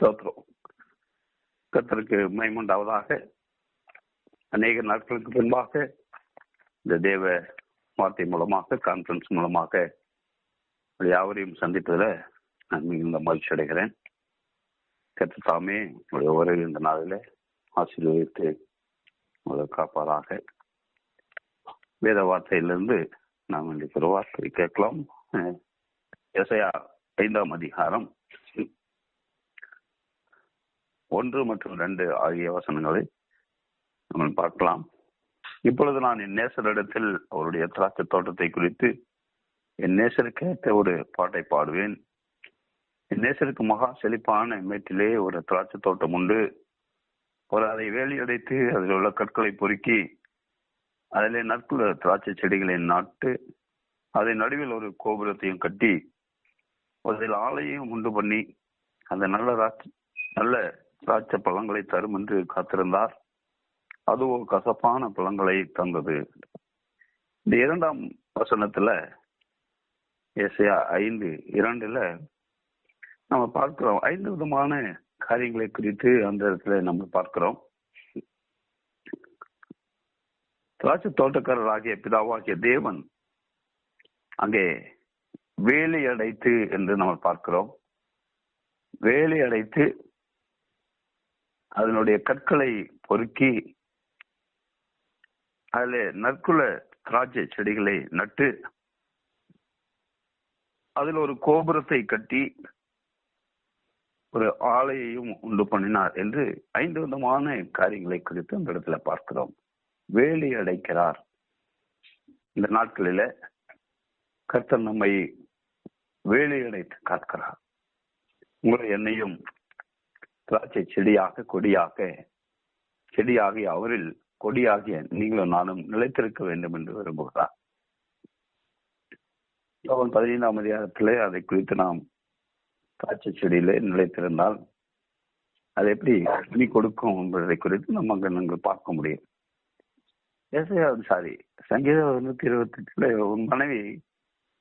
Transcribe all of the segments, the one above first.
ஸ்தோத்திரம். கர்த்தருக்கு மகிமையுண்டாவதாக. அநேக நாட்களுக்கு பின்பாக இந்த தேவ வார்த்தை மூலமாக, கான்ஃபரன்ஸ் மூலமாக யாவரையும் சந்திப்பதில் நான் மிகுந்த மகிழ்ச்சி அடைகிறேன். கர்த்தர் தாமே உங்களுடைய உறவு இந்த நாளில் ஆசீர்வதித்து உங்களை காப்பாராக. வேத வார்த்தையிலிருந்து நாம் இன்றைக்கு ஒரு வார்த்தை கேட்கலாம். எசையா 5ஆம் அதிகாரம் 1 மற்றும் 2 ஆகிய வசனங்களை நம்ம பார்க்கலாம். இப்பொழுது நான் என் நேசரிடத்தில் அவருடைய திராட்சை தோட்டத்தை குறித்து என் நேசருக்கு ஏற்ற ஒரு பாட்டை பாடுவேன். என் நேசருக்கு மகா செழிப்பான மேட்டிலே ஒரு திராட்சை தோட்டம் உண்டு. ஒரு அதை வேலியடைத்து அதில் உள்ள கற்களை பொறுக்கி அதிலே நற்குல திராட்சை செடிகளை நாட்டு அதை நடுவில் ஒரு கோபுரத்தையும் கட்டி அதில் ஆலையும் உண்டு பண்ணி அந்த நல்ல திராட்சை பழங்களை தரும் என்று காத்திருந்தார். அதுவோ கசப்பான பழங்களை தந்தது. இந்த 2ஆம் வசனத்துல எசையா 5:2 நம்ம பார்க்கிறோம். 5 விதமான காரியங்களை குறித்து அந்த இடத்துல நம்ம பார்க்கிறோம். திராட்சை தோட்டக்காரர் ஆகிய பிதாவாகிய தேவன் அங்கே வேலி அடைத்து என்று நம்ம பார்க்கிறோம். வேலி அடைத்து அதனுடைய கற்களை பொறுக்கி அதில் நற்குல திராட்சை செடிகளை நட்டு அதில் ஒரு கோபுரத்தை கட்டி ஒரு ஆலையையும் உண்டு பண்ணினார் என்று 5 விதமான காரியங்களை குறித்து அந்த இடத்துல பார்க்கிறோம். வேலி அடைக்கிறார். இந்த நாட்களில கர்த்தர் நம்மை வேலி அடைத்து காக்கிறார். உங்களை என்னையும் திராட்சை செடியாக செடியாகிய அவரில் கொடியாகிய நீங்களும் நானும் நிலைத்திருக்க வேண்டும் என்று விரும்புகிறார். 15ஆம் அதிகாரத்திலே அதை குறித்து நாம் திராட்சை செடியிலே நிலைத்திருந்தால் அது எப்படி கனி கொடுக்கும் என்பதை குறித்து நம்ம அங்கே பார்க்க முடியும். சங்கீதம் 128 உன் மனைவி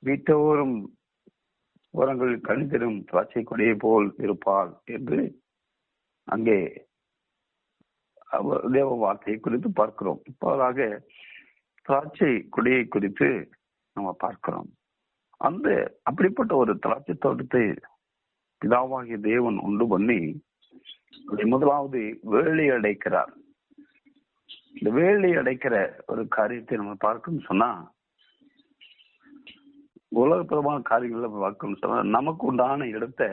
வீட்டோறும் ஓரங்களில் கனி தரும் திராட்சை கொடியை போல் இருப்பாள் என்று அங்கே தேவ வார்த்தையை குறித்து பார்க்கிறோம். இப்போதாக திராட்சை கொடியை குறித்து நம்ம பார்க்கிறோம். அப்படிப்பட்ட ஒரு திராட்சை தோட்டத்தை பிதாவாகிய தேவன் உண்டு பண்ணி முதலாவது வேலி அடைக்கிறார். இந்த வேலி அடைக்கிற ஒரு காரியத்தை நம்ம பார்க்கணும்னு சொன்னா, உலகப்பிரமான காரியங்கள்ல பார்க்கணும்னு சொன்னா, நமக்கு உண்டான இடத்தை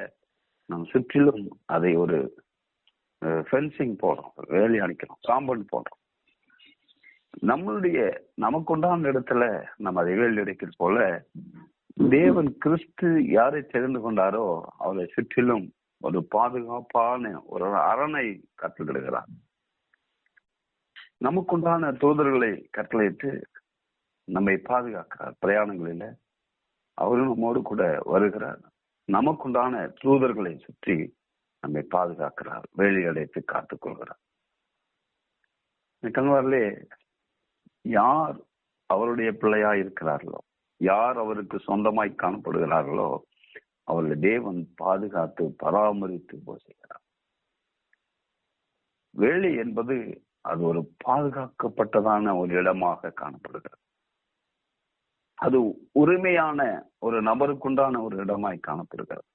நம்ம சுற்றிலும் அதை ஒரு ஃபென்சிங் போடுறோம், வேலி அடைக்கிறோம், காம்பவுண்ட் போடுறோம். நமக்கு உண்டான இடத்துல நம்ம அதை வேலி அடைக்கிறது போல தேவன் கிறிஸ்து யாரை தெரிந்து கொண்டாரோ அவரை சுற்றிலும் ஒரு பாதுகாப்பான ஒரு அரணை கட்டளையிடுகிறார். நமக்குண்டான தூதர்களை கட்டளையிட்டு நம்மை பாதுகாக்கிறார். பிரயாணங்களில அவரும் நம்மோடு கூட வருகிறார். நமக்குண்டான தூதர்களை சுற்றி நம்மை பாதுகாக்கிறார், வேலி அடைத்து காத்துக் கொள்கிறார். கண்வாரிலே யார் அவருடைய பிள்ளையா இருக்கிறார்களோ, யார் அவருக்கு சொந்தமாய் காணப்படுகிறார்களோ அவருடைய தேவன் பாதுகாத்து பராமரித்து போகிறார். வேலி என்பது அது ஒரு பாதுகாக்கப்பட்டதான ஒரு இடமாக காணப்படுகிறது. அது உரிமையான ஒரு நபருக்குண்டான ஒரு இடமாய் காணப்படுகிறது.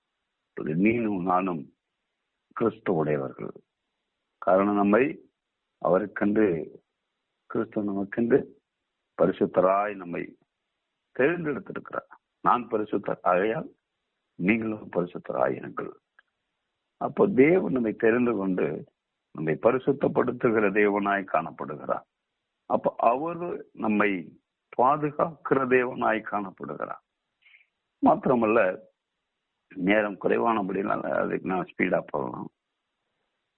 நீனும் நானும் கிறிஸ்து உடையவர்கள். காரணம் நம்மை அவருக்கென்று கிறிஸ்து நமக்கென்று பரிசுத்தராய் நம்மை தேர்ந்தெடுத்திருக்கிறார். நான் பரிசுத்தர் ஆகையால் நீங்களும் பரிசுத்தராயிருங்கள். அப்போ தேவன் நம்மை தெரிந்து கொண்டு நம்மை பரிசுத்தப்படுத்துகிற தேவனாய் காணப்படுகிறார். அப்ப அவரு நம்மை பாதுகாக்கிற தேவனாய் காணப்படுகிறார். மாத்திரமல்ல, நேரம் குறைவானபடினால அதுக்கு நான் ஸ்பீடா போகலாம்.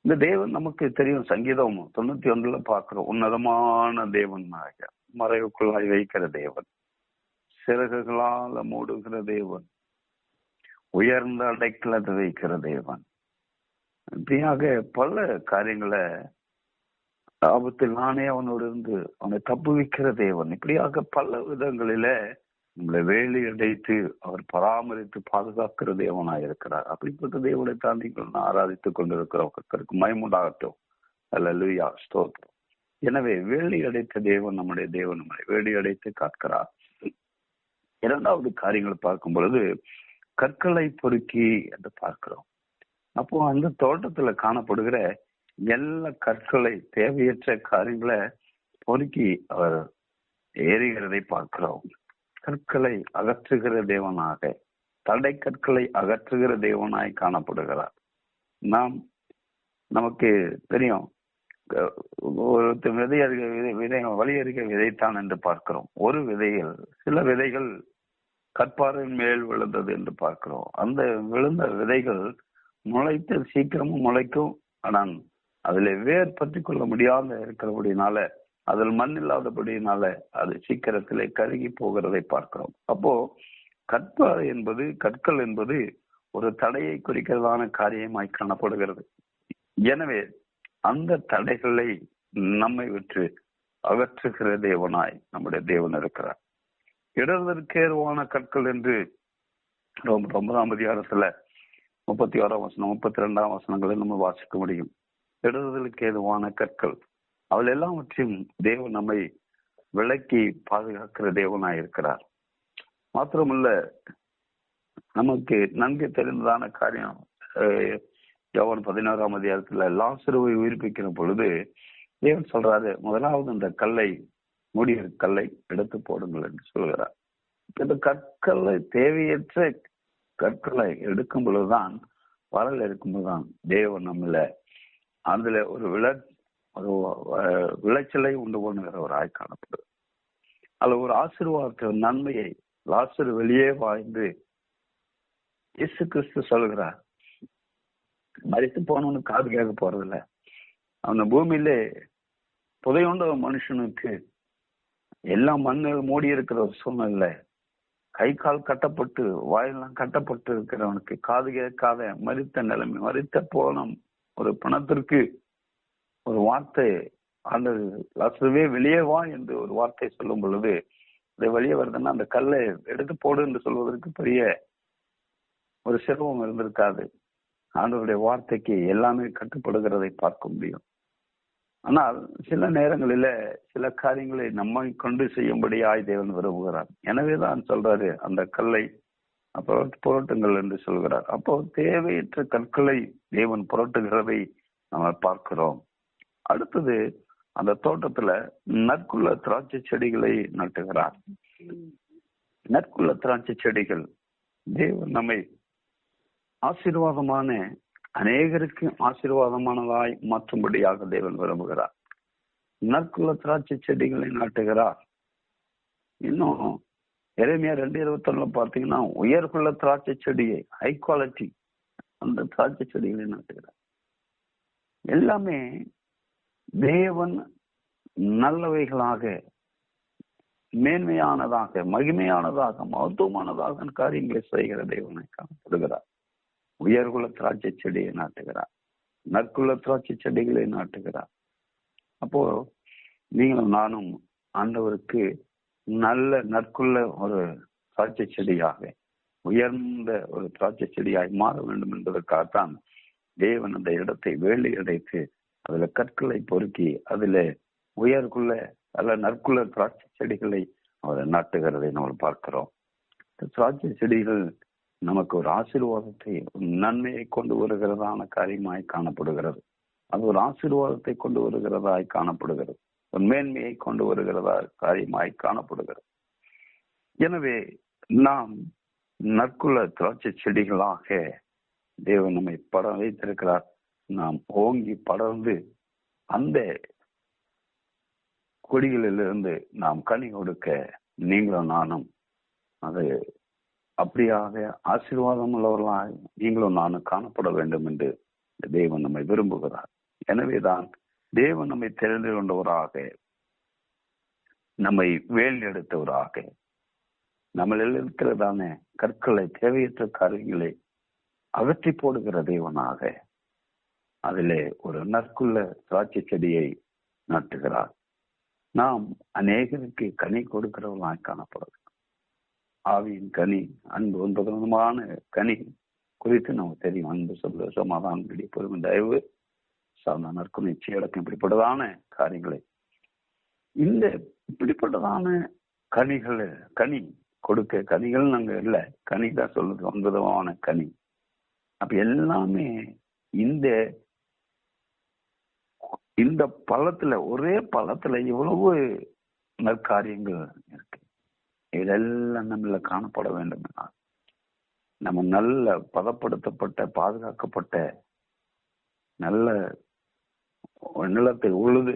இந்த தேவன் நமக்கு தெரியும். சங்கீதம் 91 பார்க்கிறோம். உன்னதமான தேவன், மறைவுக்குள்ளாய் வைக்கிற தேவன், சிறகுகளால் மூடுகிற தேவன், உயர்ந்த அடைக்கலத்தை வைக்கிற தேவன். இப்படியாக பல காரியங்களை ஆபத்தில் நானே அவனோடு இருந்து அவனை தப்புவிக்கிற தேவன். இப்படியாக பல விதங்களில நம்மளை வேலி அடைத்து அவர் பராமரித்து பாதுகாக்கிற தேவனாய் இருக்கிறார். அப்படிப்பட்ட தேவனை தான் நீங்கள் ஆராதித்துக் கொண்டிருக்கிறோம். கர்த்தருக்கு மகிமையுண்டாகட்டும். அல்லேலூயா, ஸ்தோத்திரம். எனவே வேலி அடைத்த தேவன் நம்முடைய தேவன் நம்மளை வேலி அடைத்து காக்கிறார். இரண்டாவது காரியங்களை பார்க்கும் பொழுது கற்களை பொறுக்கி என்று பார்க்கிறோம். அப்போ அந்த தோட்டத்துல காணப்படுகிற எல்லா கற்களை, தேவையற்ற காரியங்களை பொறுக்கி அவர் ஏறுகிறதை பார்க்கிறோம். கற்களை அகற்றுகிற தேவனாக, தடை கற்களை அகற்றுகிற தேவனாய் காணப்படுகிறார். நமக்கு தெரியும், ஒரு விதை வழி அருகே விதைத்தான் என்று பார்க்கிறோம். ஒரு விதையில் சில விதைகள் கற்பாரின் மேல் விழுந்தது என்று பார்க்கிறோம். அந்த விழுந்த விதைகள் முளைத்து சீக்கிரமும் முளைக்கும். ஆனால் அதுல வேர் பற்றி கொள்ள முடியாத இருக்கிறபடினால, அதில் மண் இல்லாதபடினால அது சீக்கிரத்திலே கருகி போகிறதை பார்க்கிறோம். அப்போ கற்பாறை என்பது, கற்கள் என்பது ஒரு தடையை குறிக்கிறதான காரியமாய் காணப்படுகிறது. எனவே அந்த தடைகளை நம்மை விட்டு அகற்றுகிற தேவனாய் நம்முடைய தேவன் இருக்கிறார். இடர்தற்கேதுவான கற்கள் என்று 9ஆம் அதிகாரத்துல 31ஆம் வசனம் 32ஆம் வசனங்களை நம்ம வாசிக்க முடியும். இடறுதலுக்கு ஏதுவான கற்கள், அவள் எல்லாவற்றையும் தேவன் நம்மை விலக்கி பாதுகாக்கிற தேவனாய் இருக்கிறார். மாத்திரமல்ல, நமக்கு நன்கு தெரிந்ததான காரியம், யோவான் 16ஆம் அதிகாரத்துல லாசருவை உயிர்ப்பிக்கிற பொழுது தேவன் சொல்றாரு, முதலாவது இந்த கல்லை, மூடிய கல்லை எடுத்து போடுங்கள் என்று சொல்கிறார். இந்த கற்களை, தேவையற்ற கற்களை எடுக்கும் பொழுதுதான், வரல் இருக்கும்போதுதான் தேவன் நம்மள அதுல ஒரு விளைச்சலை உண்டு பண்ணுகிற ஒரு ஆய் காணப்படுது. அதுல ஒரு ஆசீர்வாதத்தை, நன்மையை, லாசரு வெளியே வாழ்ந்து இயேசு கிறிஸ்து சொல்கிறார், மரித்து போனவனு காது கேட்க போறதில்ல. அந்த பூமியிலே புதையுண்ட மனுஷனுக்கு எல்லாம் மண்ணில் மூடி இருக்கிற ஒரு சூழ்நிலை, கை கால் கட்டப்பட்டு வாயெல்லாம் கட்டப்பட்டு இருக்கிறவனுக்கு காது கேட்காத மரித்த நிலைமை, மரித்த போன ஒரு பணத்திற்கு ஒரு வார்த்தை, அந்த லாசருவே வெளியே வா என்று ஒரு வார்த்தை சொல்லும் பொழுது, அது வெளியே வருதுன்னா அந்த கல்லை எடுத்து போடு என்று சொல்வதற்கு பெரிய ஒரு சிரமம் இருந்திருக்காது. ஆண்டவருடைய வார்த்தைக்கு எல்லாமே கட்டுப்படுகிறதை பார்க்க முடியும். ஆனால் சில நேரங்களில சில காரியங்களை நம்மை கொண்டு செய்யும்படியாய் தேவன் விரும்புகிறார். எனவேதான் சொல்றாரு, அந்த கல்லை புரட்டுங்கள் என்று சொல்கிறார். அப்போ தேவையற்ற கற்களை தேவன் புரட்டுகிறதை நம்ம பார்க்கிறோம். அடுத்தது, அந்த தோட்டத்துல நற்குள்ள திராட்சை செடிகளை நட்டுகிறார். நற்குள்ள திராட்சை செடிகள் தேவன் நம்மை ஆசீர்வாதமான, அநேகருக்கு ஆசீர்வாதமானதாய் மாற்றும்படியாக தேவன் விரும்புகிறார். நற்குள்ள திராட்சை செடிகளை நாட்டுகிறார். இன்னும் எரேமியா 2:21 பார்த்தீங்கன்னா, உயர்குள்ள திராட்சை செடியை, ஹை குவாலிட்டி அந்த திராட்சை செடிகளை நாட்டுகிறார். எல்லாமே தேவன் நல்லவைகளாக, மேன்மையானதாக, மகிமையானதாக, மகத்துவமானதாக காரியங்களை செய்கிற தேவனை காணப்படுகிறார். உயர்குல திராட்சை செடியை நாட்டுகிறார், நற்குள்ள திராட்சை செடிகளை நாட்டுகிறார். அப்போ நீங்களும் நானும் ஆண்டவருக்கு நல்ல நற்குள்ள ஒரு திராட்சை செடியாக, உயர்ந்த ஒரு திராட்சை செடியாய் மாற வேண்டும் என்பதற்காகத்தான் தேவன் அந்த இடத்தை வேலி அடைத்து அதுல கற்களை பொறுக்கி அதில உயர்குள்ள அல்ல நற்குள்ள திராட்சை செடிகளை அவர் நாட்டுகிறதை நம்ம பார்க்கிறோம். திராட்சை செடிகள் நமக்கு ஒரு ஆசீர்வாதத்தை, நன்மையை கொண்டு வருகிறதான காரியமாய் காணப்படுகிறது. அது ஒரு ஆசீர்வாதத்தை கொண்டு வருகிறதாய் காணப்படுகிறது, ஒரு மேன்மையை கொண்டு வருகிறதா காரியமாய் காணப்படுகிறது. எனவே நாம் நற்குள்ள திராட்சை செடிகளாக தேவன் நம்மை படம் வைத்திருக்கிறார். நாம் ஓங்கி படர்ந்து அந்த கொடிகளிலிருந்து நாம் கனி கொடுக்க நீங்களும் நானும் அது அப்படியாக ஆசீர்வாதம் உள்ளவர்களாக நீங்களும் நானும் காணப்பட வேண்டும் என்று தேவன் நம்மை விரும்புகிறார். எனவேதான் தேவன் நம்மை தெரிந்து கொண்டவராக, நம்மை வேல் எடுத்தவராக, நம்மளில் இருக்கிறதான கற்களை, தேவையற்ற காரியங்களை அகற்றி போடுகிற தேவனாக அதிலே ஒரு நற்குள்ள திராட்சை செடியை நாட்டுகிறார். நாம் அநேகருக்கு கனி கொடுக்கிறவர்களாக காணப்படுகிறோம். ஆவியின் கனி அன்பு 9 விதமான கனி குறித்து நமக்கு தெரியும். அன்பு, சொல்ல, சமாதானம், பிடி, பொறுமை, தயவு, சார்ந்த நற்கும், நிச்சயடக்கம், இப்படிப்பட்டதான காரியங்களை இந்த இப்படிப்பட்டதான கனி கொடுக்க, கனிகள் நாங்க இல்ல, கனி தான் சொல்லுது, 9 விதமான கனி. அப்ப எல்லாமே இந்த பழத்துல, ஒரே பழத்துல இவ்வளவு நற்காரியங்கள் இருக்கு. இதெல்லாம் நம்மள காணப்பட வேண்டும். நம்ம நல்ல பதப்படுத்தப்பட்ட, பாதுகாக்கப்பட்ட நல்ல நிலத்தை உழுது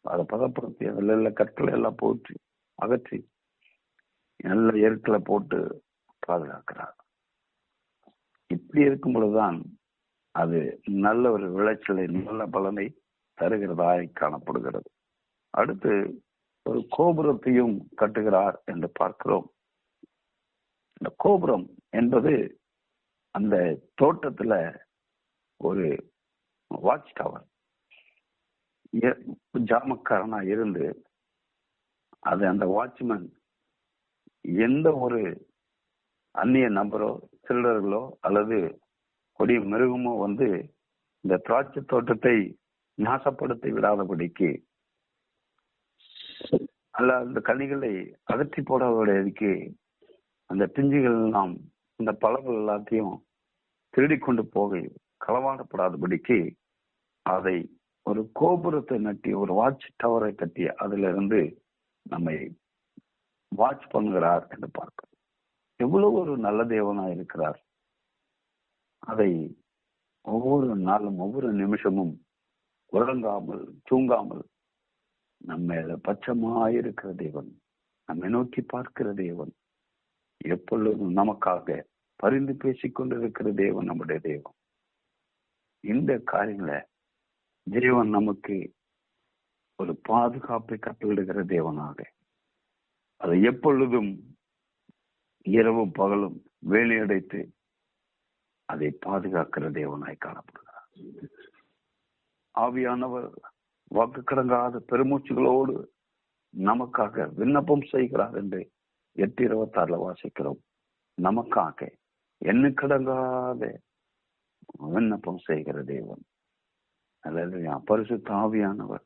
அதை பதப்படுத்தி அதுல கற்களை எல்லாம் போட்டு அகற்றி நல்ல எருக்களை போட்டு பாதுகாக்கிறார். இப்படி இருக்கும் பொழுதுதான் அது நல்ல ஒரு விளைச்சலை, நல்ல பலனை தருகிறதாய் காணப்படுகிறது. அடுத்து ஒரு கோபுரத்தையும் கட்டுகிறார் என்று பார்க்கிறோம். இந்த கோபுரம் என்பது அந்த தோட்டத்துல ஒரு வாட்ச் டவர், ஜாமக்காரனா இருந்து அது அந்த வாட்ச்மேன் எந்த ஒரு அந்நிய நபரோ, திருடர்களோ அல்லது கொடிய மிருகமோ வந்து இந்த திராட்சை தோட்டத்தை நாசப்படுத்தி விடாதபடிக்கு, அல்ல அந்த கனிகளை அகற்றி போடாதபடிக்கு, அந்த பிஞ்சுகள் எல்லாம், இந்த பழங்கள் எல்லாத்தையும் திருடி கொண்டு போக களவாடப்படாதபடிக்கு அதை ஒரு கோபுரத்தை நட்டி, ஒரு வாட்ச் டவரை கட்டி அதுல இருந்து நம்மை வாட்ச் பண்ணுகிறார் என்று பார்க்கிறோம். எவ்வளவு ஒரு நல்ல தேவனா இருக்கிறார். அதை ஒவ்வொரு நாளும், ஒவ்வொரு நிமிஷமும் உறங்காமல், தூங்காமல் நம்ம பட்சமாயிருக்கிற தேவன், நம்மை நோக்கி பார்க்கிற தேவன், எப்பொழுதும் நமக்காக பரிந்து பேசிக் கொண்டிருக்கிற தேவன் நம்முடைய தேவன். இந்த காரியங்களை தேவன் நமக்கு ஒரு பாதுகாப்பை கட்டளிடுகிற தேவனாக, அதை எப்பொழுதும் இரவும் பகலும் வேலையடைத்து அதை பாதுகாக்கிற தேவனாய் காணப்படுகிறார். ஆவியானவர் வாக்கு கடங்காத பெருமூச்சுகளோடு நமக்காக விண்ணப்பம் செய்கிறார் என்று 8:26 வாசிக்கிறோம். நமக்காக என்ன கடங்காத விண்ணப்பம் செய்கிற தேவன். பரிசுத்த ஆவியானவர்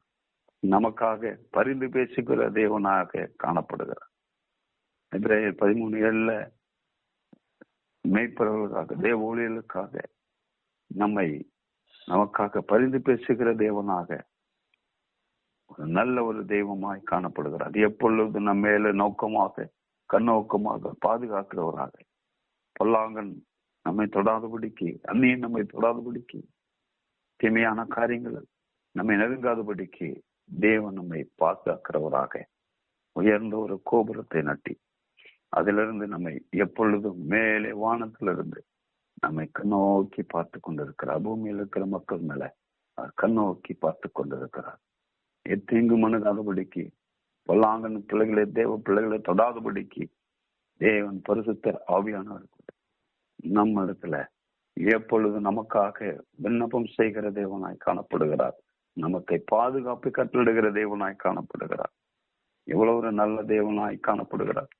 நமக்காக பரிந்து பேசுகிற தேவனாக காணப்படுகிறார். எபிரேயர் 13:7 மேய்ப்பவர்களுக்காக, தேவ ஊழியர்களுக்காக நமக்காக பரிந்து பேசுகிற தேவனாக, ஒரு நல்ல ஒரு தெய்வமாய் காணப்படுகிறார். எப்பொழுது நம்ம மேல நோக்கமாக, கண்ணோக்கமாக பாதுகாக்கிறவராக, பொல்லாங்கன் நம்மை தொடாதபடிக்கு, அந்நியன் நம்மை தொடாதபடிக்கு, தீமையான காரியங்கள் நம்மை நெருங்காதபடிக்கு தேவன் நம்மை பாதுகாக்கிறவராக உயர்ந்த ஒரு கோபுரத்தை நட்டி அதிலிருந்து நம்மை எப்பொழுதும் மேலே வானத்திலிருந்து நம்மை கண்ணோக்கி பார்த்து கொண்டிருக்கிறார். பூமியில் இருக்கிற மக்கள் மேல கண்ணோக்கி பார்த்து கொண்டிருக்கிறார். எத்தீங்கு மனுகாதபடிக்கு, பொல்லாங்கன் பிள்ளைகளை, தேவ பிள்ளைகளை தொடாதபடிக்கு தேவன் பரிசுத்த ஆவியானவர் நம்ம இடத்துல எப்பொழுது நமக்காக விண்ணப்பம் செய்கிற தேவனாய் காணப்படுகிறார். நமக்கு பாதுகாப்பு கட்டளிடுகிற தேவனாய் காணப்படுகிறார். எவ்வளவு ஒரு நல்ல தேவனாய் காணப்படுகிறார்.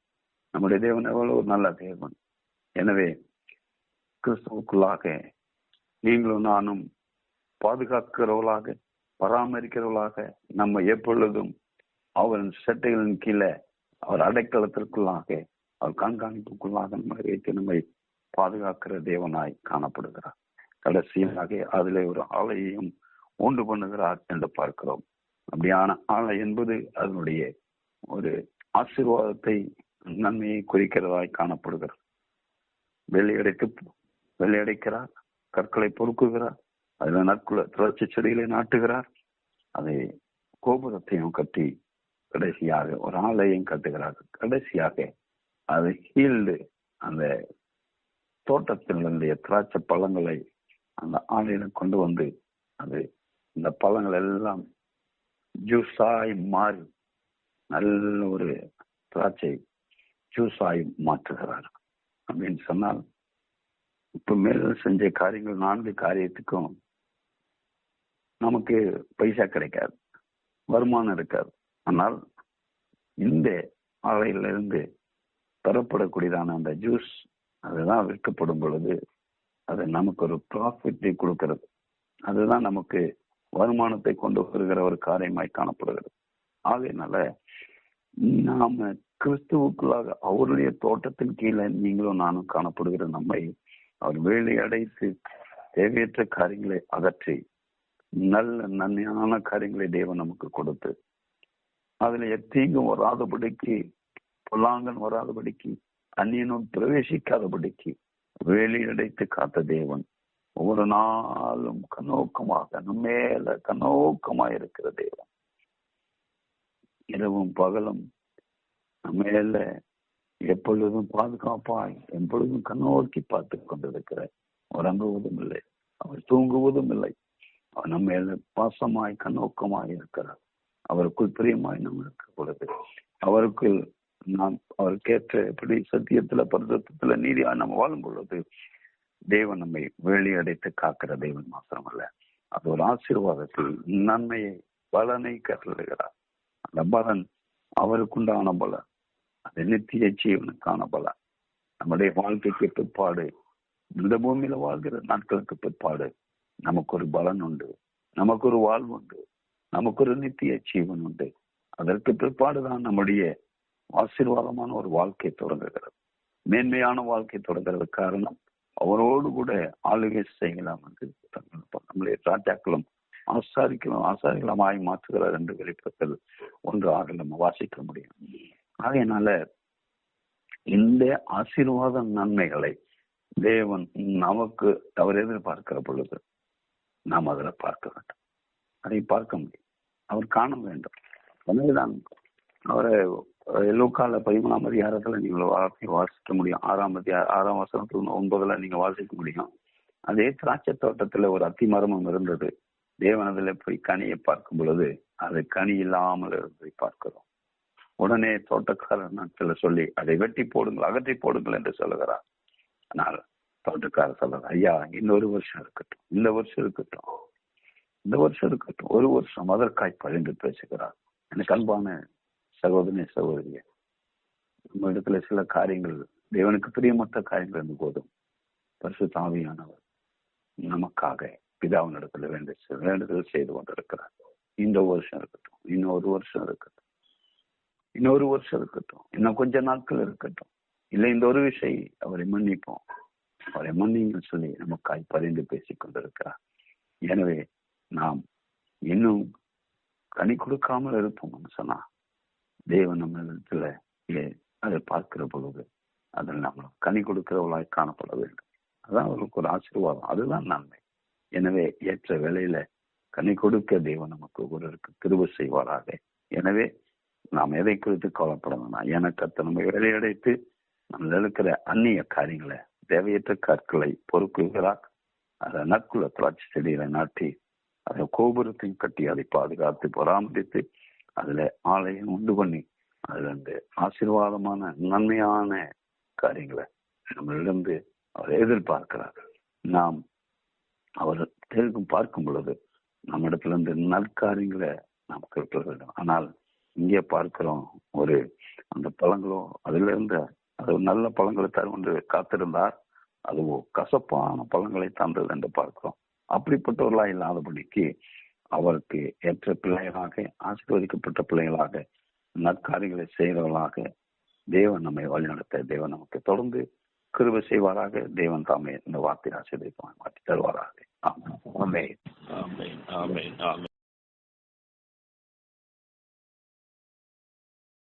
நம்முடைய தேவன் எவ்வளவு நல்ல தேவன். எனவே கிறிஸ்துவுக்குள்ளாக நீங்களும் நானும் பாதுகாக்கிறவர்களாக, பராமரிக்கிறவர்களாக, நம்ம எப்பொழுதும் அவரின் சட்டைகளின் கீழே, அவர் அடைக்கலத்திற்குள்ளாக, அவர் கண்காணிப்புக்குள்ளாக நம்மை பாதுகாக்கிற தேவனாய் காணப்படுகிறார். கடைசியாக அதிலே ஒரு ஆலையையும் உண்டு பண்ணுகிறார் என்று பார்க்கிறோம். அப்படியான ஆலை என்பது அதனுடைய ஒரு ஆசீர்வாதத்தை, நன்மையை குறிக்கிறதாய் காணப்படுகிறது. வெள்ளையடைக்கிறார், கற்களை பொறுக்குகிறார், அதுல நற்குல திராட்சை செடிகளை நாட்டுகிறார், அதை கோபுரத்தையும் கட்டி கடைசியாக ஒரு ஆலையும் கட்டுகிறார். கடைசியாக அதை ஹீல்டு, அந்த தோட்டத்தினுடைய திராட்சை பழங்களை அந்த ஆலையில கொண்டு வந்து அது இந்த பழங்கள் எல்லாம் ஜூஸாய் மாறி நல்ல ஒரு திராட்சை ஜூஸாய் மாற்றுகிறார். அப்படின்னு சொன்னால் இப்ப மேல செஞ்ச காரியங்கள் 4 காரியத்துக்கும் நமக்கு பைசா கிடைக்காது, வருமானம் இருக்காது. ஆனால் இந்த ஆலையிலிருந்து பெறப்படக்கூடியதான அந்த ஜூஸ் அதுதான் விற்கப்படும் பொழுது அது நமக்கு ஒரு ப்ராஃபிட்டை கொடுக்கிறது. அதுதான் நமக்கு வருமானத்தை கொண்டு வருகிற ஒரு காரியமாய் காணப்படுகிறது. ஆகையினால நாம கிறிஸ்துவுக்குள்ளாக அவருடைய தோட்டத்தின் கீழே நீங்களும் நானும் காணப்படுகிற நம்மை அவர் வேலை அடைத்து தேவையற்ற காரியங்களை அகற்றி நல்ல நன்மையான காரியங்களை தேவன் நமக்கு கொடுத்து அதுல எத்தீங்கும் வராதபடிக்கு, பொல்லாங்கன் வராதபடிக்கு, அந்நியனும் பிரவேசிக்காதபடிக்கு வேலி அடைத்து காத்த தேவன் ஒவ்வொரு நாளும் கண்ணோக்கமாக நம்மேல கண்ணோக்கமாக இருக்கிற தேவன் இரவும் பகலும் நம்மேல எப்பொழுதும் பாதுகாப்பாய் எப்பொழுதும் கண்ணோக்கி பார்த்து கொண்டிருக்கிற உறங்குவதும் இல்லை, அவர் தூங்குவதும் இல்லை. அவர் நம்ம மேல பாசமாய் கண்ணோக்கமாய் இருக்கிறார். அவருக்குள் பிரியமாய் நம்ம இருக்க பொழுது அவருக்குள் நாம் அவருக்கேற்ற எப்படி சத்தியத்துல பரிசுத்தத்துல நீதியா நம்ம வாழும் பொழுது தேவன் நம்மை வேலி அடைத்து காக்கிற தேவன் மாத்திரமல்ல, அது ஒரு ஆசீர்வாதத்தில் நன்மையை பலனை கட்டளைகிறார். அந்த பலன் அவருக்குண்டான பலன், அது நித்திய ஜீவனுக்கான பலன். நம்முடைய வாழ்க்கைக்கு பிற்பாடு, இந்த பூமியில வாழ்கிற நாட்களுக்கு பிற்பாடு நமக்கு ஒரு பலன் உண்டு, நமக்கு ஒரு வாழ்வு உண்டு, நமக்கு ஒரு நித்திய ஜீவன் உண்டு. அதற்கு பிற்பாடுதான் நம்முடைய ஆசீர்வாதமான ஒரு வாழ்க்கை தொடங்குகிறது, மேன்மையான வாழ்க்கை தொடங்குறது. காரணம், அவரோடு கூட ஆளுகை செய்யலாம் என்று நம்முடைய ராஜாக்களும் ஆசாரிகளமாய் மாற்றுகிறார் என்று வெளிப்பட்டது 1:6 நம்ம வாசிக்க முடியும். அதனால இந்த ஆசீர்வாத நன்மைகளை தேவன் நமக்கு அவர் எதிர்பார்க்கிற பொழுது நாம் அதில் பார்க்க வேண்டும், அதை பார்க்க முடியும், அவர் காண வேண்டும். எனவேதான் அவரை லூக்கால 13ஆம் அதிகாரத்துல நீங்கள் வாசிக்க முடியும். 6ஆம் வசனத்துல 9 நீங்க வாசிக்க முடியும். அதே திராட்சை தோட்டத்துல ஒரு அத்தி மரமும் இருந்தது. தேவனதுல போய் கனியை பார்க்கும் பொழுது அது கனி இல்லாமல் இருந்ததை பார்க்கிறோம். உடனே தோட்டக்காரர் நாட்கள சொல்லி அதை வெட்டி போடுங்கள், அகற்றி போடுங்கள் என்று சொல்லுகிறார். ஆனால் தோட்டக்காரர் சொல்றார், ஐயா இன்னொரு வருஷம் இருக்கட்டும், இந்த வருஷம் இருக்கட்டும், இந்த வருஷம் இருக்கட்டும், ஒரு வருஷம் அதற்காய் பழிந்து பேசுகிறார். எனக்கு அன்பான சகோதரனே சகோதரிய, நம்ம இடத்துல சில காரியங்கள் தேவனுக்கு பிரியமற்ற காரியங்கள் இருந்த போதும் பரிசுத்த ஆவியானவர் நமக்காக பிதாவின் இடத்துல வேண்டுதல் செய்து கொண்டிருக்கிறார். இந்த வருஷம் இருக்கட்டும், இன்னொரு வருஷம் இருக்கட்டும், இன்னொரு வருஷம் இருக்கட்டும், இன்னும் கொஞ்ச நாட்கள் இருக்கட்டும், இல்லை இந்த ஒரு விஷயம் அவரை மன்னிப்போம், அவரை மன்னிங்க சொல்லி நமக்காய் பரிந்து பேசிக் கொண்டிருக்கிறார். எனவே நாம் இன்னும் கனி கொடுக்காமல் இருப்போம்னு சொன்னா தேவன் நம்ம இடத்துல அதை பார்க்கிற பொழுது அதில் நம்ம கனி கொடுக்கிறவர்களாய் காணப்பட வேண்டும். அதான் அவர்களுக்கு ஒரு ஆசீர்வாதம், அதுதான் நன்மை. எனவே ஏற்ற வேளையில கனி கொடுக்க தேவன் நமக்கு ஒருவருக்கு கிருபை செய்வாராக. எனவே நாம் எதை குறித்து கவலைப்படணும்னா, எனக்கு நம்ம வேலையடைத்து நம்ம இருக்கிற அந்நிய காரியங்களை, தேவையற்ற கற்களை பொறுக்குகிறார். அதை நற்குல திராட்சை செடியில நாட்டி அதை கோபுரத்தையும் கட்டி அதை பாதுகாத்து பராமரித்து அதுல ஆலயம் உண்டு பண்ணி அதுல இந்த ஆசீர்வாதமான நன்மையான காரியங்களை நம்மளிடந்து அவர் எதிர்பார்க்கிறார். நாம் அவர் பார்க்கும் பொழுது நம்ம இடத்துல இருந்து நற்காரியங்களை நாம் கேட்க வேண்டும். ஆனால் இங்கே பார்க்கிறோம், ஒரு அந்த பழங்களோ அதுல இருந்து அது நல்ல பழங்களை தரும் என்று காத்திருந்தார், அதுவோ கசப்பான பழங்களை தந்தது என்று பார்க்கிறோம். அப்படிப்பட்டவர்களா இல்லாதபடிக்கு அவருக்கு ஏற்ற பிள்ளைகளாக, ஆசீர்வதிக்கப்பட்ட பிள்ளைகளாக, நற்காரியங்களை செய்கிறவர்களாக தேவன் நம்மை வழிநடத்த தேவன் நமக்கு தொடர்ந்து கிருபை செய்வாராக. தேவன் தாமே இந்த வார்த்தை ஆசீர்வதிப்பாக மாற்றி தருவாராக. ஆமாம்.